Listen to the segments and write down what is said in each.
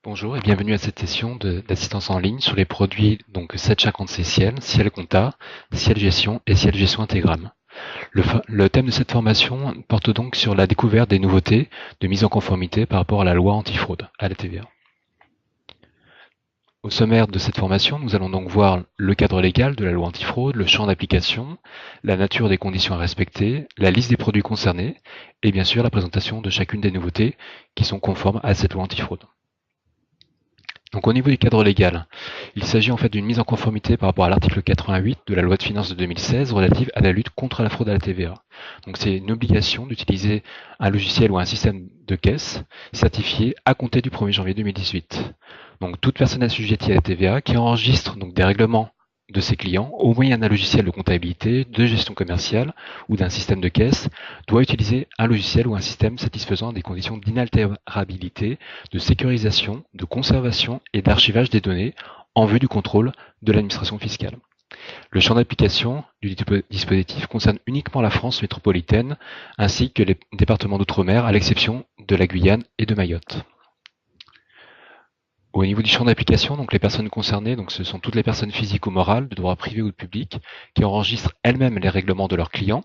Bonjour et bienvenue à cette session d'assistance en ligne sur les produits donc 750C Ciel Compta, Ciel Gestion et Ciel Gestion Intégrale. Le thème de cette formation porte donc sur la découverte des nouveautés de mise en conformité par rapport à la loi antifraude, à la TVA. Au sommaire de cette formation, nous allons donc voir le cadre légal de la loi antifraude, le champ d'application, la nature des conditions à respecter, la liste des produits concernés et bien sûr la présentation de chacune des nouveautés qui sont conformes à cette loi antifraude. Donc au niveau du cadre légal, il s'agit en fait d'une mise en conformité par rapport à l'article 88 de la loi de finances de 2016 relative à la lutte contre la fraude à la TVA. Donc c'est une obligation d'utiliser un logiciel ou un système de caisse certifié à compter du 1er janvier 2018. Donc toute personne assujettie à la TVA qui enregistre donc des règlements de ses clients au moyen d'un logiciel de comptabilité, de gestion commerciale ou d'un système de caisse doit utiliser un logiciel ou un système satisfaisant des conditions d'inaltérabilité, de sécurisation, de conservation et d'archivage des données en vue du contrôle de l'administration fiscale. Le champ d'application du dispositif concerne uniquement la France métropolitaine ainsi que les départements d'outre-mer à l'exception de la Guyane et de Mayotte. Au niveau du champ d'application, donc les personnes concernées, donc ce sont toutes les personnes physiques ou morales, de droit privé ou de public, qui enregistrent elles-mêmes les règlements de leurs clients,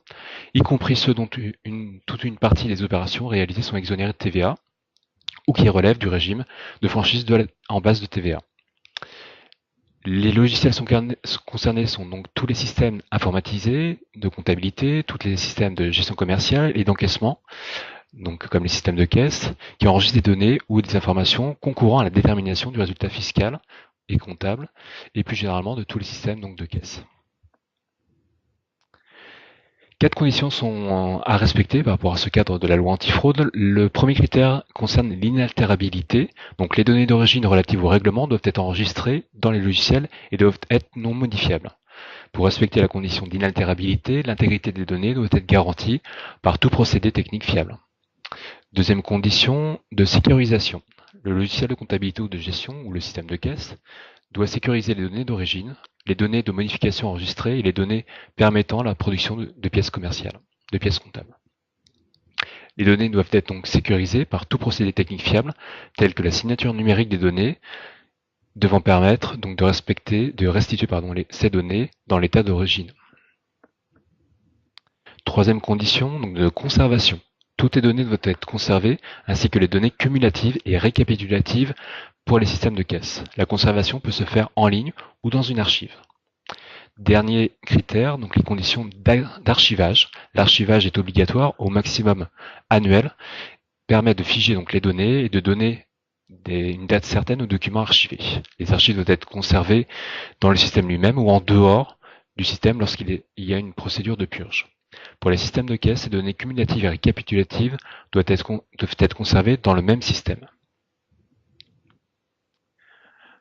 y compris ceux dont toute une partie des opérations réalisées sont exonérées de TVA, ou qui relèvent du régime de franchise en base de TVA. Les logiciels concernés sont donc tous les systèmes informatisés de comptabilité, tous les systèmes de gestion commerciale et d'encaissement, donc comme les systèmes de caisse, qui enregistrent des données ou des informations concourant à la détermination du résultat fiscal et comptable, et plus généralement de tous les systèmes donc, de caisse. 4 conditions sont à respecter par rapport à ce cadre de la loi antifraude. Le premier critère concerne l'inaltérabilité. Donc les données d'origine relatives au règlement doivent être enregistrées dans les logiciels et doivent être non modifiables. Pour respecter la condition d'inaltérabilité, l'intégrité des données doit être garantie par tout procédé technique fiable. Deuxième condition de sécurisation. Le logiciel de comptabilité ou de gestion ou le système de caisse doit sécuriser les données d'origine, les données de modification enregistrées et les données permettant la production de pièces commerciales, de pièces comptables. Les données doivent être donc sécurisées par tout procédé technique fiable, tel que la signature numérique des données, devant permettre donc de restituer ces données dans l'état d'origine. Troisième condition, donc de conservation. Toutes les données doivent être conservées, ainsi que les données cumulatives et récapitulatives pour les systèmes de caisse. La conservation peut se faire en ligne ou dans une archive. Dernier critère, donc les conditions d'archivage. L'archivage est obligatoire au maximum annuel, permet de figer donc les données et de donner une date certaine aux documents archivés. Les archives doivent être conservées dans le système lui-même ou en dehors du système lorsqu'il y a une procédure de purge. Pour les systèmes de caisse, les données cumulatives et récapitulatives doivent être conservées dans le même système.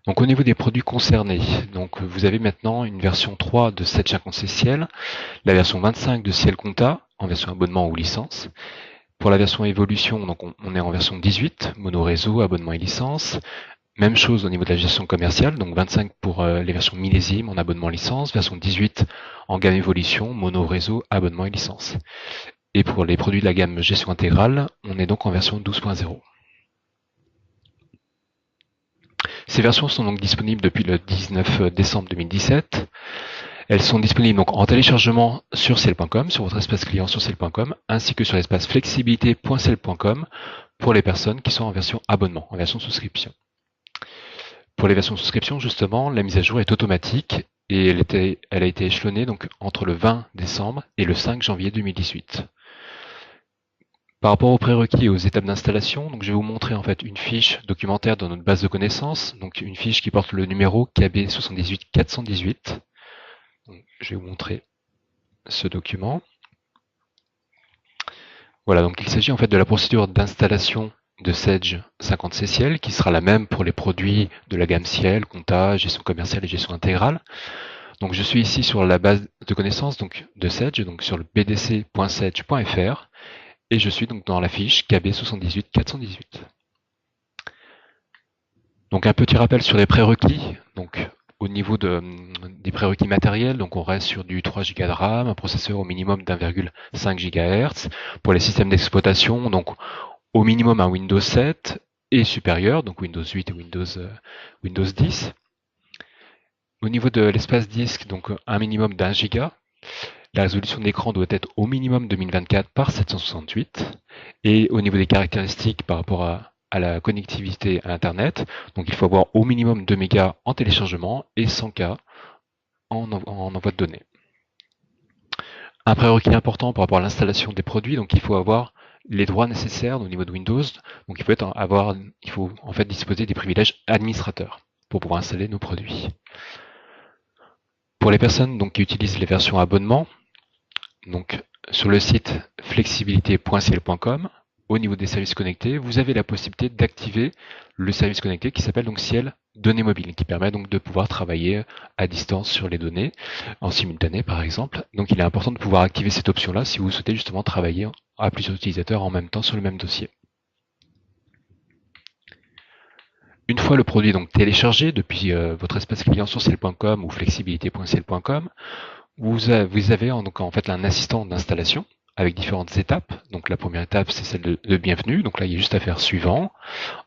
Donc au niveau des produits concernés, donc vous avez maintenant une version 3 de 750C Ciel, la version 25 de Ciel Compta en version abonnement ou licence. Pour la version évolution, donc on est en version 18, mono réseau, abonnement et licence. Même chose au niveau de la gestion commerciale, donc 25 pour les versions millésime en abonnement licence, version 18 en gamme évolution, mono réseau, abonnement et licence. Et pour les produits de la gamme gestion intégrale, on est donc en version 12.0. Ces versions sont donc disponibles depuis le 19 décembre 2017. Elles sont disponibles donc en téléchargement sur ciel.com, sur votre espace client sur ciel.com, ainsi que sur l'espace flexibilité.ciel.com pour les personnes qui sont en version abonnement, en version souscription. Pour les versions souscription, justement, la mise à jour est automatique et elle a été échelonnée donc entre le 20 décembre et le 5 janvier 2018. Par rapport aux prérequis et aux étapes d'installation, donc je vais vous montrer en fait une fiche documentaire dans notre base de connaissances, donc une fiche qui porte le numéro KB 78418. Je vais vous montrer ce document. Voilà, donc il s'agit en fait de la procédure d'installation de Sage 50C Ciel, qui sera la même pour les produits de la gamme Ciel, compta, gestion commerciale et gestion intégrale. Donc je suis ici sur la base de connaissances donc, de Sage, donc sur le bdc.sage.fr, et je suis donc dans la fiche KB 78418. Donc un petit rappel sur les prérequis. Donc au niveau des prérequis matériels, donc on reste sur du 3 Go de RAM, un processeur au minimum d'1,5 GHz. Pour les systèmes d'exploitation, donc au minimum un Windows 7, et supérieurs, donc Windows 8 et Windows 10. Au niveau de l'espace disque, donc un minimum d'1 giga. La résolution de l'écran doit être au minimum 2024 par 768. Et au niveau des caractéristiques par rapport à la connectivité à Internet, donc il faut avoir au minimum 2 mégas en téléchargement et 100K en envoi de données. Un prérequis important par rapport à l'installation des produits, donc il faut avoir les droits nécessaires au niveau de Windows. Donc il faut en fait disposer des privilèges administrateurs pour pouvoir installer nos produits. Pour les personnes donc, qui utilisent les versions abonnement, donc sur le site flexibilité.ciel.com, au niveau des services connectés, vous avez la possibilité d'activer le service connecté qui s'appelle donc Ciel Données Mobiles, qui permet donc de pouvoir travailler à distance sur les données, en simultané par exemple. Donc il est important de pouvoir activer cette option-là si vous souhaitez justement travailler à plusieurs utilisateurs en même temps sur le même dossier. Une fois le produit donc téléchargé depuis votre espace client sur ciel.com ou flexibilité.ciel.com, vous avez donc en fait un assistant d'installation avec différentes étapes. Donc la première étape, c'est celle de bienvenue. Donc là, il y a juste à faire suivant.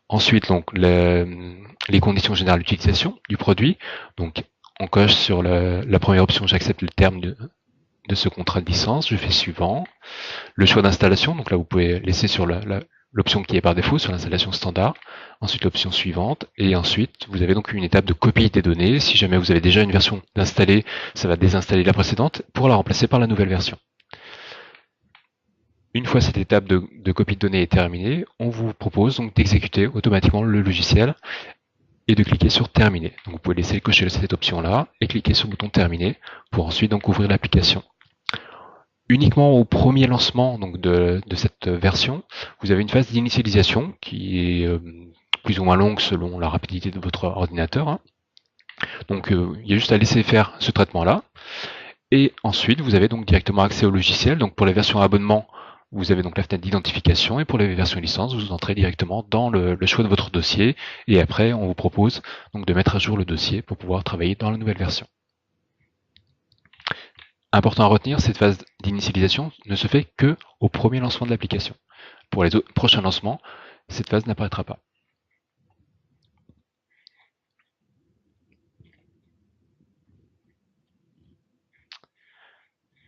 Ensuite, donc les conditions générales d'utilisation du produit. Donc on coche sur la première option, j'accepte le terme de ce contrat de licence. Je fais suivant. Le choix d'installation. Donc là, vous pouvez laisser sur l'option qui est par défaut sur l'installation standard. Ensuite, l'option suivante. Et ensuite, vous avez donc une étape de copie des données. Si jamais vous avez déjà une version d'installer, ça va désinstaller la précédente pour la remplacer par la nouvelle version. Une fois cette étape de copie de données est terminée, on vous propose donc d'exécuter automatiquement le logiciel et de cliquer sur terminer. Donc vous pouvez laisser cocher cette option-là et cliquer sur le bouton terminer pour ensuite donc ouvrir l'application. Uniquement au premier lancement donc de cette version, vous avez une phase d'initialisation qui est plus ou moins longue selon la rapidité de votre ordinateur. Donc il y a juste à laisser faire ce traitement-là. Et ensuite, vous avez donc directement accès au logiciel. Donc pour les versions abonnement, vous avez donc la fenêtre d'identification, et pour les versions licence, vous entrez directement dans le choix de votre dossier, et après on vous propose donc de mettre à jour le dossier pour pouvoir travailler dans la nouvelle version. Important à retenir, cette phase d'initialisation ne se fait que au premier lancement de l'application. Pour les autres prochains lancements, cette phase n'apparaîtra pas.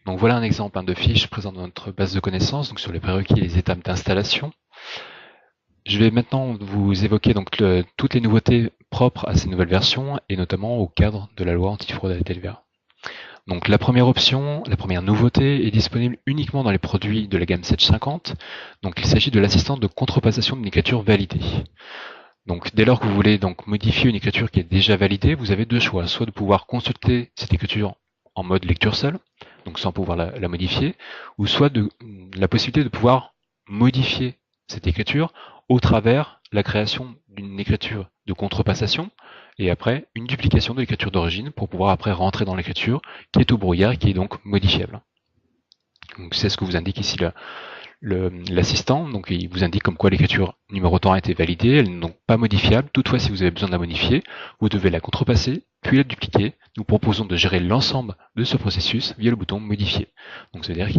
Donc voilà un exemple de fiche présent dans notre base de connaissances, donc sur les prérequis et les étapes d'installation. Je vais maintenant vous évoquer donc toutes les nouveautés propres à ces nouvelles versions et notamment au cadre de la loi antifraude à la TVA. Donc la première option, la première nouveauté est disponible uniquement dans les produits de la gamme 750. Donc il s'agit de l'assistant de contrepassation d'une écriture validée. Donc dès lors que vous voulez donc modifier une écriture qui est déjà validée, vous avez deux choix, soit de pouvoir consulter cette écriture en mode lecture seule, donc sans pouvoir la modifier, ou soit la possibilité de pouvoir modifier cette écriture au travers la création d'une écriture de contrepassation et après une duplication de l'écriture d'origine pour pouvoir après rentrer dans l'écriture qui est au brouillard et qui est donc modifiable. Donc c'est ce que vous indique ici l'assistant. Donc il vous indique comme quoi l'écriture numéro temps a été validée, elle n'est donc pas modifiable. Toutefois, si vous avez besoin de la modifier, vous devez la contrepasser, puis la dupliquer. Nous proposons de gérer l'ensemble de ce processus via le bouton modifier. Donc c'est-à-dire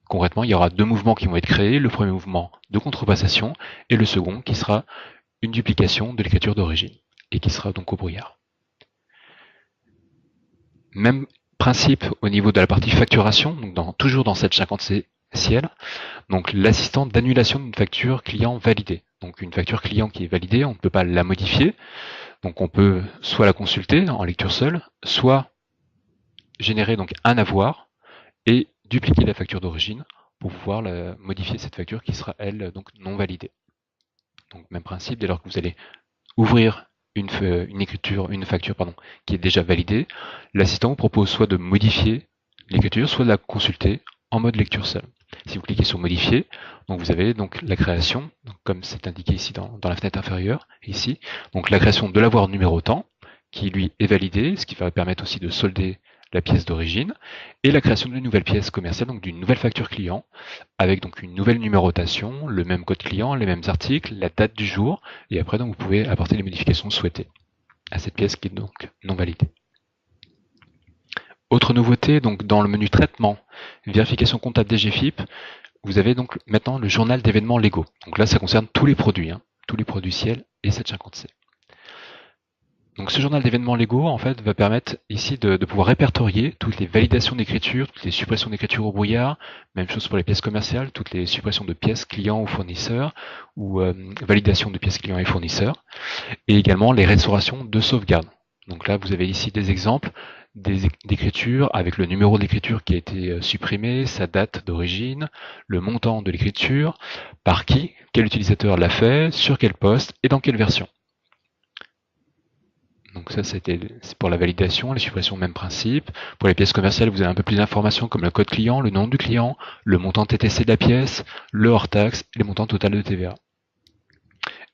concrètement, il y aura deux mouvements qui vont être créés, le premier mouvement de contrepassation et le second qui sera une duplication de l'écriture d'origine et qui sera donc au brouillard. Même principe au niveau de la partie facturation, donc toujours dans 750 Ciel, donc l'assistant d'annulation d'une facture client validée. Donc une facture client qui est validée, on ne peut pas la modifier, donc on peut soit la consulter en lecture seule, soit générer donc un avoir et dupliquer la facture d'origine pour pouvoir modifier cette facture qui sera elle donc non validée. Donc même principe, dès lors que vous allez ouvrir une facture qui est déjà validée, l'assistant vous propose soit de modifier l'écriture, soit de la consulter en mode lecture seule. Si vous cliquez sur modifier, donc vous avez donc la création, donc comme c'est indiqué ici dans la fenêtre inférieure, ici, donc la création de l'avoir numéro temps, qui lui est validé, ce qui va permettre aussi de solder la pièce d'origine, et la création d'une nouvelle pièce commerciale, donc d'une nouvelle facture client, avec donc une nouvelle numérotation, le même code client, les mêmes articles, la date du jour, et après donc vous pouvez apporter les modifications souhaitées à cette pièce qui est donc non validée. Autre nouveauté, donc dans le menu traitement, vérification comptable DGFIP, vous avez donc maintenant le journal d'événements légaux. Donc là, ça concerne tous les produits. tous les produits ciel et 750C. Donc ce journal d'événements légaux en fait va permettre ici de pouvoir répertorier toutes les validations d'écriture, toutes les suppressions d'écriture au brouillard, même chose pour les pièces commerciales, toutes les suppressions de pièces clients ou fournisseurs, ou validation de pièces clients et fournisseurs, et également les restaurations de sauvegarde. Donc là vous avez ici des exemples d'écriture avec le numéro de l'écriture qui a été supprimé, sa date d'origine, le montant de l'écriture, par qui, quel utilisateur l'a fait, sur quel poste et dans quelle version. Donc ça, c'est pour la validation, les suppressions, même principe. Pour les pièces commerciales, vous avez un peu plus d'informations comme le code client, le nom du client, le montant TTC de la pièce, le hors-taxe et les montants total de TVA.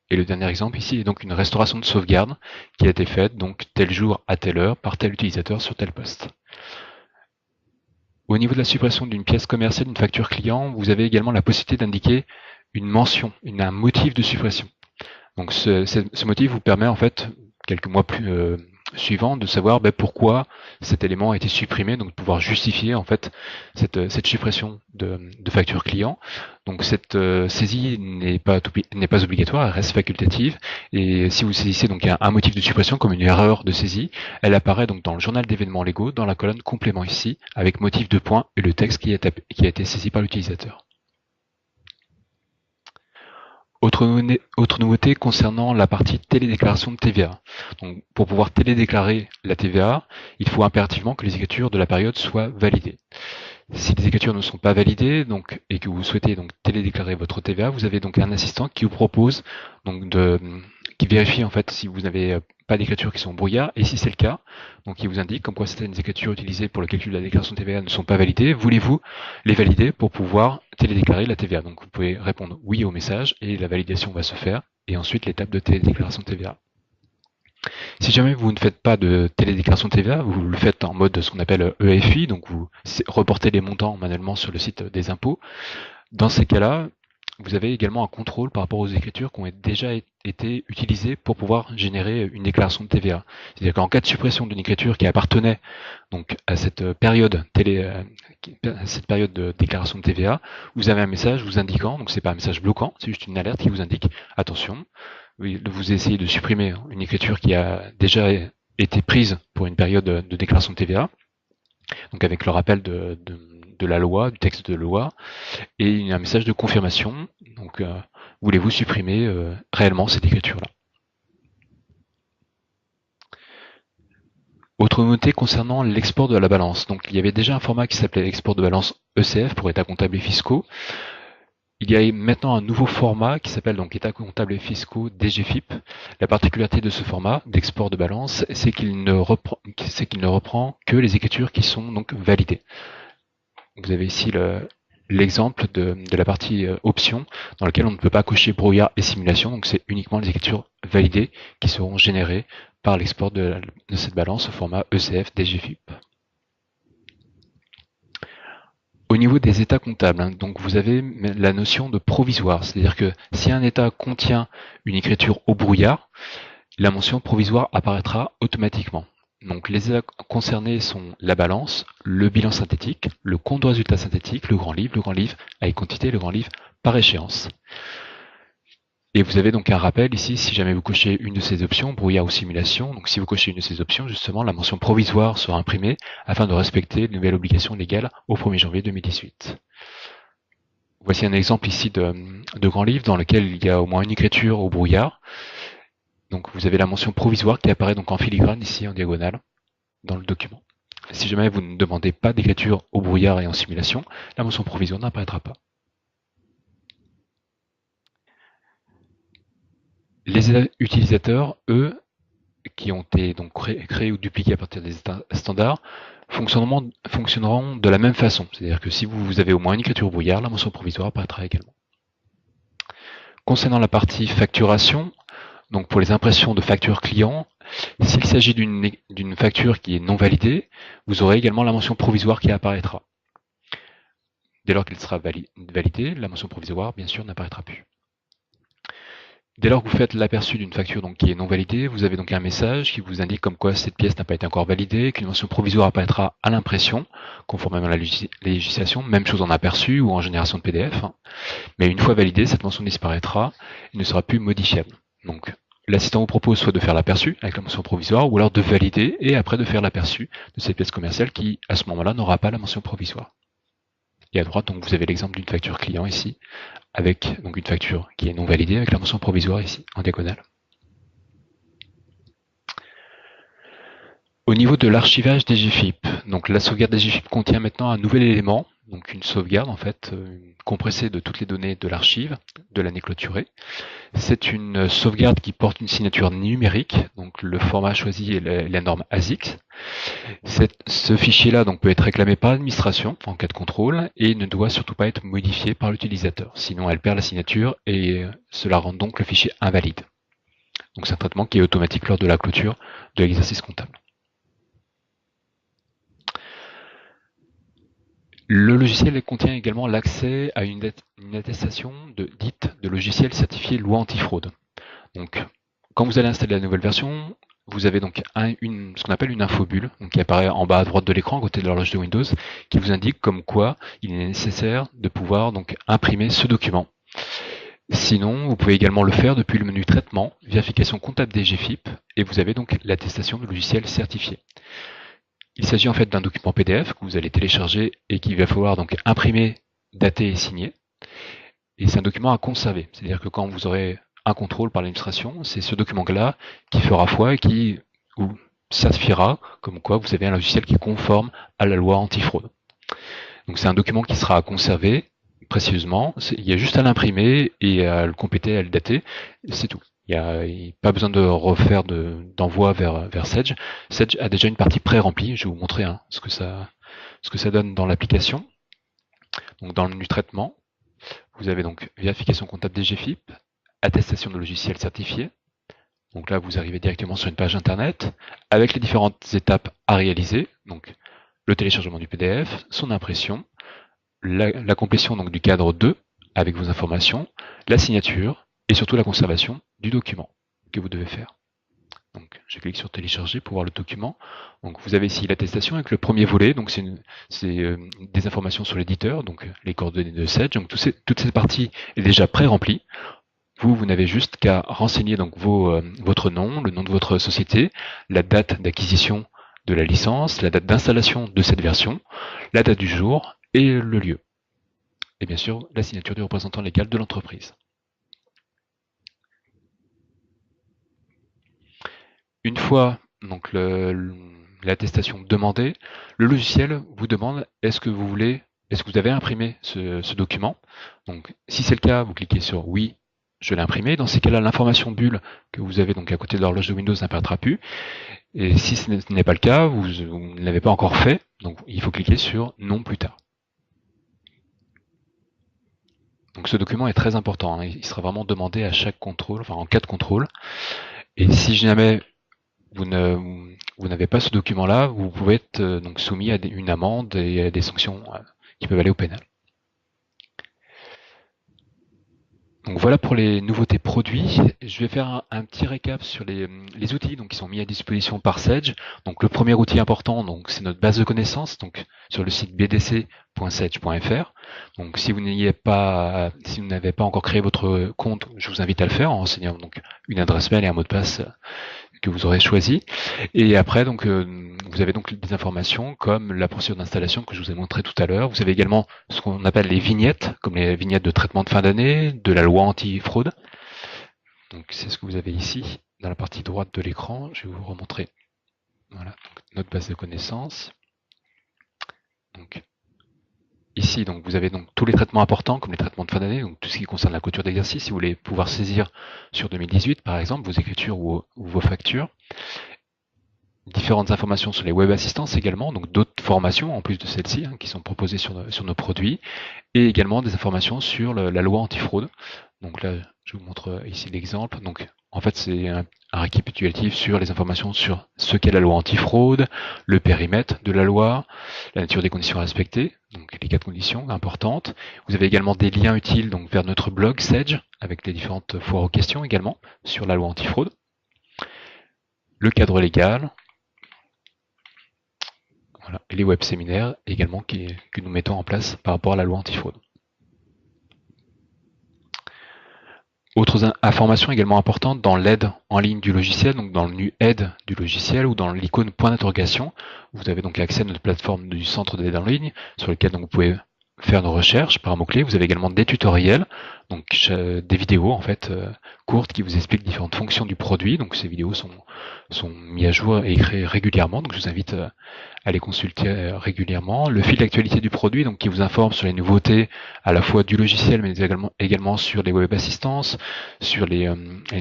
Et le dernier exemple ici est donc une restauration de sauvegarde qui a été faite donc tel jour à telle heure par tel utilisateur sur tel poste. Au niveau de la suppression d'une pièce commerciale, d'une facture client, vous avez également la possibilité d'indiquer une mention, un motif de suppression. Donc ce motif vous permet en fait, quelques mois plus suivants, de savoir pourquoi cet élément a été supprimé, donc de pouvoir justifier en fait cette suppression de facture client. Donc cette saisie n'est pas obligatoire, elle reste facultative. Et si vous saisissez donc un motif de suppression comme une erreur de saisie, elle apparaît donc dans le journal d'événements légaux, dans la colonne complément ici, avec motif de point et le texte qui a été saisi par l'utilisateur. Autre nouveauté concernant la partie télédéclaration de TVA. Donc, pour pouvoir télédéclarer la TVA, il faut impérativement que les écritures de la période soient validées. Si les écritures ne sont pas validées et que vous souhaitez donc télédéclarer votre TVA, vous avez donc un assistant qui vous propose donc qui vérifie en fait si vous n'avez pas d'écritures qui sont brouillard, et si c'est le cas, donc il vous indique comme quoi certaines écritures utilisées pour le calcul de la déclaration de TVA ne sont pas validées. Voulez-vous les valider pour pouvoir télédéclarer la TVA? Donc vous pouvez répondre oui au message et la validation va se faire, et ensuite l'étape de télédéclaration de TVA. Si jamais vous ne faites pas de télédéclaration de TVA, vous le faites en mode ce qu'on appelle EFI, donc vous reportez les montants manuellement sur le site des impôts. Dans ces cas-là, vous avez également un contrôle par rapport aux écritures qui ont déjà été utilisées pour pouvoir générer une déclaration de TVA. C'est-à-dire qu'en cas de suppression d'une écriture qui appartenait donc à cette période de déclaration de TVA, vous avez un message vous indiquant, donc c'est pas un message bloquant, c'est juste une alerte qui vous indique attention, vous essayez de supprimer une écriture qui a déjà été prise pour une période de déclaration de TVA, donc avec le rappel de la loi, du texte de loi, et un message de confirmation. Donc, voulez-vous supprimer réellement cette écriture-là? Autre nouveauté concernant l'export de la balance. Donc, il y avait déjà un format qui s'appelait export de balance ECF pour états comptables et fiscaux. Il y a maintenant un nouveau format qui s'appelle donc états comptables et fiscaux DGFIP. La particularité de ce format d'export de balance, c'est qu'il ne reprend que les écritures qui sont donc validées. Vous avez ici l'exemple de la partie option dans laquelle on ne peut pas cocher brouillard et simulation, donc c'est uniquement les écritures validées qui seront générées par l'export de cette balance au format ECF DGFIP. Au niveau des états comptables, donc vous avez la notion de provisoire, c'est-à-dire que si un état contient une écriture au brouillard, la mention provisoire apparaîtra automatiquement. Donc les états concernés sont la balance, le bilan synthétique, le compte de résultat synthétique, le grand livre avec quantité, le grand livre par échéance. Et vous avez donc un rappel ici, si jamais vous cochez une de ces options, brouillard ou simulation, donc si vous cochez une de ces options, justement, la mention provisoire sera imprimée afin de respecter une nouvelle obligation légale au 1er janvier 2018. Voici un exemple ici de grand livre dans lequel il y a au moins une écriture au brouillard. Donc vous avez la mention provisoire qui apparaît donc en filigrane ici en diagonale dans le document. Si jamais vous ne demandez pas d'écriture au brouillard et en simulation, la mention provisoire n'apparaîtra pas. Les utilisateurs, eux, qui ont été donc créés ou dupliqués à partir des états standards, fonctionneront de la même façon. C'est-à-dire que si vous avez au moins une écriture au brouillard, la mention provisoire apparaîtra également. Concernant la partie facturation, donc pour les impressions de factures clients, s'il s'agit d'une facture qui est non validée, vous aurez également la mention provisoire qui apparaîtra. Dès lors qu'elle sera validée, la mention provisoire, bien sûr, n'apparaîtra plus. Dès lors que vous faites l'aperçu d'une facture donc, qui est non validée, vous avez donc un message qui vous indique comme quoi cette pièce n'a pas été encore validée, qu'une mention provisoire apparaîtra à l'impression, conformément à la législation, même chose en aperçu ou en génération de PDF. Mais une fois validée, cette mention disparaîtra et ne sera plus modifiable. Donc l'assistant vous propose soit de faire l'aperçu avec la mention provisoire, ou alors de valider et après de faire l'aperçu de cette pièce commerciale qui, à ce moment-là, n'aura pas la mention provisoire. Et à droite, donc, vous avez l'exemple d'une facture client ici, avec donc une facture qui est non validée avec la mention provisoire ici, en diagonale. Au niveau de l'archivage des GFIP, donc la sauvegarde des GFIP contient maintenant un nouvel élément, donc une sauvegarde en fait compressée de toutes les données de l'archive de l'année clôturée. C'est une sauvegarde qui porte une signature numérique, donc le format choisi est la norme ASIC. Ce fichier-là donc, peut être réclamé par l'administration en cas de contrôle et ne doit surtout pas être modifié par l'utilisateur, sinon elle perd la signature et cela rend donc le fichier invalide. Donc c'est un traitement qui est automatique lors de la clôture de l'exercice comptable. Le logiciel contient également l'accès à une attestation dite de logiciel certifié loi antifraude. Donc, quand vous allez installer la nouvelle version, vous avez donc ce qu'on appelle une infobulle, donc qui apparaît en bas à droite de l'écran, à côté de l'horloge de Windows, qui vous indique comme quoi il est nécessaire de pouvoir donc imprimer ce document. Sinon, vous pouvez également le faire depuis le menu Traitement, Vérification comptable des GFIP, et vous avez donc l'attestation de logiciel certifié. Il s'agit en fait d'un document PDF que vous allez télécharger et qu'il va falloir donc imprimer, dater et signer. Et c'est un document à conserver, c'est-à-dire que quand vous aurez un contrôle par l'administration, c'est ce document-là qui fera foi et qui vous certifiera comme quoi vous avez un logiciel qui est conforme à la loi antifraude. Donc c'est un document qui sera à conserver précieusement, il y a juste à l'imprimer et à le compléter, à le dater, c'est tout. Il n'y a pas besoin de refaire d'envoi vers Sedge. Sedge a déjà une partie pré-remplie, je vais vous montrer ce que ça donne dans l'application. Donc dans le menu traitement, vous avez donc vérification comptable des GFIP, attestation de logiciel certifié. Donc là, vous arrivez directement sur une page internet avec les différentes étapes à réaliser. Donc le téléchargement du PDF, son impression, la complétion donc, du cadre 2 avec vos informations, la signature et surtout la conservation du document que vous devez faire. Donc je clique sur télécharger pour voir le document. Donc vous avez ici l'attestation avec le premier volet, donc c'est des informations sur l'éditeur, donc les coordonnées de Sedge. Donc toute cette partie est déjà pré-remplie. Vous n'avez juste qu'à renseigner donc votre nom, le nom de votre société, la date d'acquisition de la licence, la date d'installation de cette version, la date du jour et le lieu. Et bien sûr, la signature du représentant légal de l'entreprise. Une fois donc l'attestation demandée, le logiciel vous demande est-ce que vous avez imprimé ce document. Donc si c'est le cas, vous cliquez sur oui, je l'ai imprimé. Dans ces cas-là, l'information bulle que vous avez donc à côté de l'horloge de Windows n'apparaîtra plus. Et si ce n'est pas le cas, vous ne l'avez pas encore fait, donc il faut cliquer sur non plus tard. Donc ce document est très important, il sera vraiment demandé à chaque contrôle, enfin en cas de contrôle. Et si jamais vous n'avez pas ce document-là, vous pouvez être donc soumis à une amende et à des sanctions qui peuvent aller au pénal. Donc voilà pour les nouveautés produits. Je vais faire un petit récap sur les outils donc, qui sont mis à disposition par Sedge. Donc le premier outil important, donc c'est notre base de connaissances, donc sur le site bdc.sedge.fr. Donc si vous n'avez pas encore créé votre compte, je vous invite à le faire en renseignant donc une adresse mail et un mot de passe que vous aurez choisi. Et après, donc, vous avez donc des informations comme la procédure d'installation que je vous ai montré tout à l'heure. Vous avez également ce qu'on appelle les vignettes, comme les vignettes de traitement de fin d'année, de la loi anti-fraude. Donc c'est ce que vous avez ici, dans la partie droite de l'écran. Je vais vous remontrer. Voilà, donc, notre base de connaissances. Donc, ici, donc, vous avez donc tous les traitements importants, comme les traitements de fin d'année, donc tout ce qui concerne la clôture d'exercice, si vous voulez pouvoir saisir sur 2018, par exemple, vos écritures ou vos factures. Différentes informations sur les web assistances également, donc d'autres formations en plus de celles-ci qui sont proposées sur nos produits, et également des informations sur la loi antifraude. Donc là, je vous montre ici l'exemple. Donc En fait, c'est un récapitulatif sur les informations sur ce qu'est la loi antifraude, le périmètre de la loi, la nature des conditions à respecter, donc les 4 conditions importantes. Vous avez également des liens utiles donc vers notre blog Sedge, avec les différentes foires aux questions également sur la loi antifraude, le cadre légal, voilà, et les web séminaires également que nous mettons en place par rapport à la loi antifraude. Autres informations également importantes dans l'aide en ligne du logiciel, donc dans le menu aide du logiciel ou dans l'icône point d'interrogation. Vous avez donc accès à notre plateforme du centre d'aide en ligne sur lequel donc vous pouvez faire nos recherches par mots-clés. Vous avez également des tutoriels, donc des vidéos en fait courtes qui vous expliquent différentes fonctions du produit. Donc ces vidéos sont mises à jour et créées régulièrement, donc je vous invite à les consulter régulièrement. Le fil d'actualité du produit, donc qui vous informe sur les nouveautés à la fois du logiciel, mais également sur les web assistances, sur les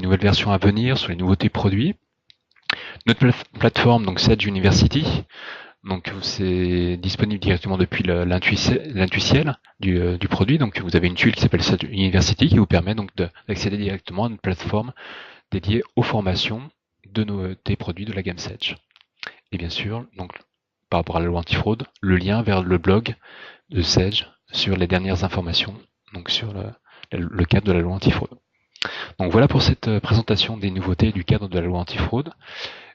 nouvelles versions à venir, sur les nouveautés produits. Notre plateforme, donc Sedge University, donc c'est disponible directement depuis l'intuitiel du produit. Donc vous avez une tuile qui s'appelle Sedge University qui vous permet donc d'accéder directement à une plateforme dédiée aux formations des produits de la gamme Sedge. Et bien sûr, donc par rapport à la loi antifraude, le lien vers le blog de Sedge sur les dernières informations, donc sur le cadre de la loi antifraude. Donc voilà pour cette présentation des nouveautés du cadre de la loi antifraude.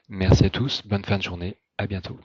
Merci à tous, bonne fin de journée, à bientôt.